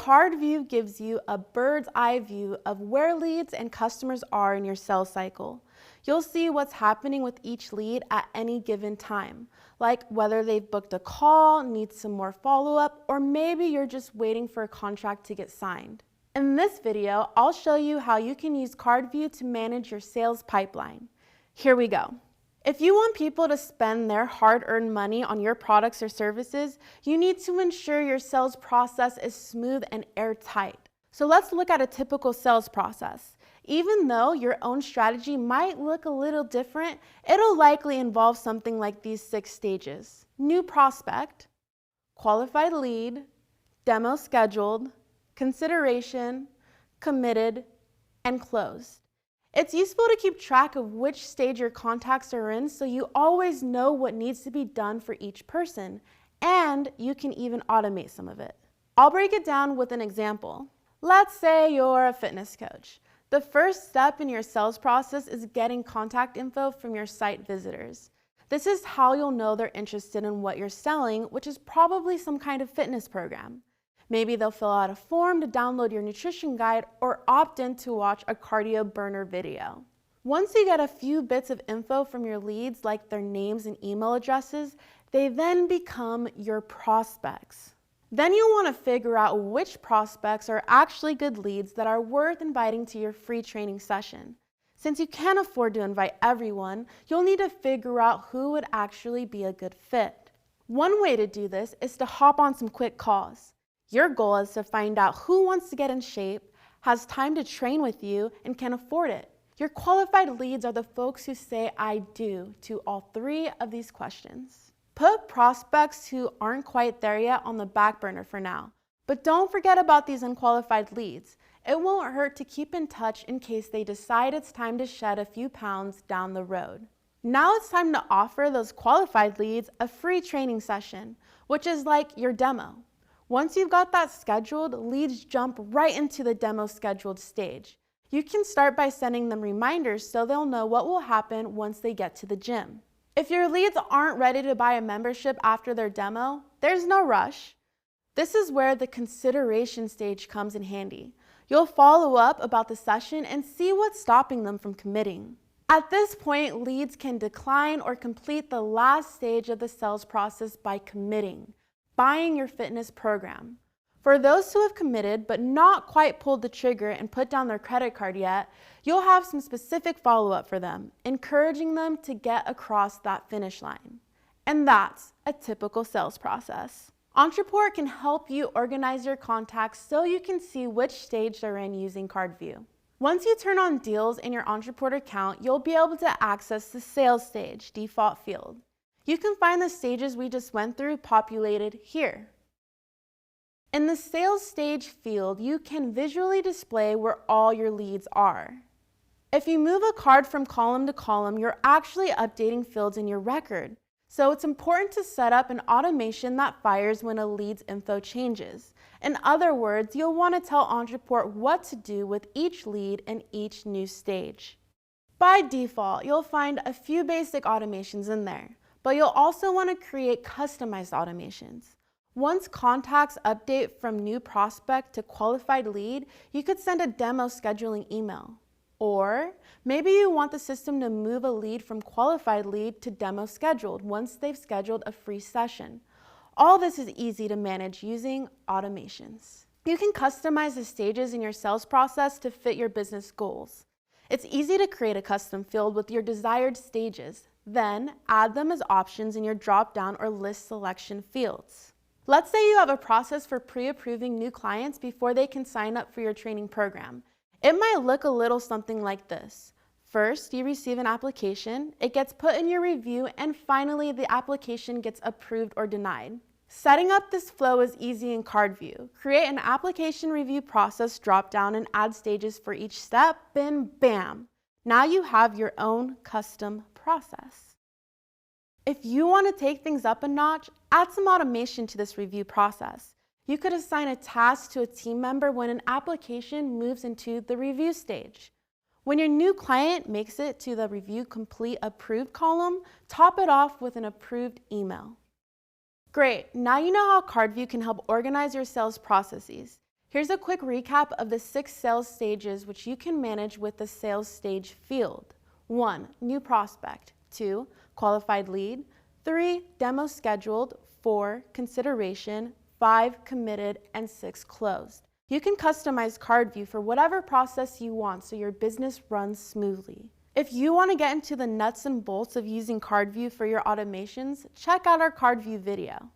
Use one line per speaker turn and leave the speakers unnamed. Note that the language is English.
CardView gives you a bird's eye view of where leads and customers are in your sales cycle. You'll see what's happening with each lead at any given time, like whether they've booked a call, need some more follow-up, or maybe you're just waiting for a contract to get signed. In this video, I'll show you how you can use CardView to manage your sales pipeline. Here we go. If you want people to spend their hard-earned money on your products or services, you need to ensure your sales process is smooth and airtight. So let's look at a typical sales process. Even though your own strategy might look a little different, it'll likely involve something like these 6 stages: new prospect, qualified lead, demo scheduled, consideration, committed, and closed. It's useful to keep track of which stage your contacts are in so you always know what needs to be done for each person, and you can even automate some of it. I'll break it down with an example. Let's say you're a fitness coach. The first step in your sales process is getting contact info from your site visitors. This is how you'll know they're interested in what you're selling, which is probably some kind of fitness program. Maybe they'll fill out a form to download your nutrition guide or opt in to watch a cardio burner video. Once you get a few bits of info from your leads, like their names and email addresses, they then become your prospects. Then you'll want to figure out which prospects are actually good leads that are worth inviting to your free training session. Since you can't afford to invite everyone, you'll need to figure out who would actually be a good fit. One way to do this is to hop on some quick calls. Your goal is to find out who wants to get in shape, has time to train with you, and can afford it. Your qualified leads are the folks who say "I do" to all 3 of these questions. Put prospects who aren't quite there yet on the back burner for now, but don't forget about these unqualified leads. It won't hurt to keep in touch in case they decide it's time to shed a few pounds down the road. Now it's time to offer those qualified leads a free training session, which is like your demo. Once you've got that scheduled, leads jump right into the demo scheduled stage. You can start by sending them reminders so they'll know what will happen once they get to the gym. If your leads aren't ready to buy a membership after their demo, there's no rush. This is where the consideration stage comes in handy. You'll follow up about the session and see what's stopping them from committing. At this point, leads can decline or complete the last stage of the sales process by committing, buying your fitness program. For those who have committed but not quite pulled the trigger and put down their credit card yet, you'll have some specific follow-up for them, encouraging them to get across that finish line. And that's a typical sales process. Ontraport can help you organize your contacts so you can see which stage they're in using CardView. Once you turn on deals in your Ontraport account, you'll be able to access the sales stage default field. You can find the stages we just went through populated here. In the sales stage field, you can visually display where all your leads are. If you move a card from column to column, you're actually updating fields in your record. So it's important to set up an automation that fires when a lead's info changes. In other words, you'll want to tell Ontraport what to do with each lead in each new stage. By default, you'll find a few basic automations in there, but you'll also want to create customized automations. Once contacts update from new prospect to qualified lead, you could send a demo scheduling email. Or maybe you want the system to move a lead from qualified lead to demo scheduled once they've scheduled a free session. All this is easy to manage using automations. You can customize the stages in your sales process to fit your business goals. It's easy to create a custom field with your desired stages, then add them as options in your drop-down or list selection fields. Let's say you have a process for pre-approving new clients before they can sign up for your training program. It might look a little something like this. First, you receive an application, it gets put in your review, and finally the application gets approved or denied. Setting up this flow is easy in CardView. Create an application review process drop-down and add stages for each step, and bam! Now you have your own custom process. If you want to take things up a notch, add some automation to this review process. You could assign a task to a team member when an application moves into the review stage. When your new client makes it to the Review Complete Approved column, top it off with an approved email. Great, now you know how CardView can help organize your sales processes. Here's a quick recap of the 6 sales stages which you can manage with the sales stage field. 1. New prospect. 2. Qualified lead. 3. Demo scheduled. 4. Consideration. 5. Committed. And 6. Closed. You can customize CardView for whatever process you want so your business runs smoothly. If you want to get into the nuts and bolts of using CardView for your automations, check out our CardView video.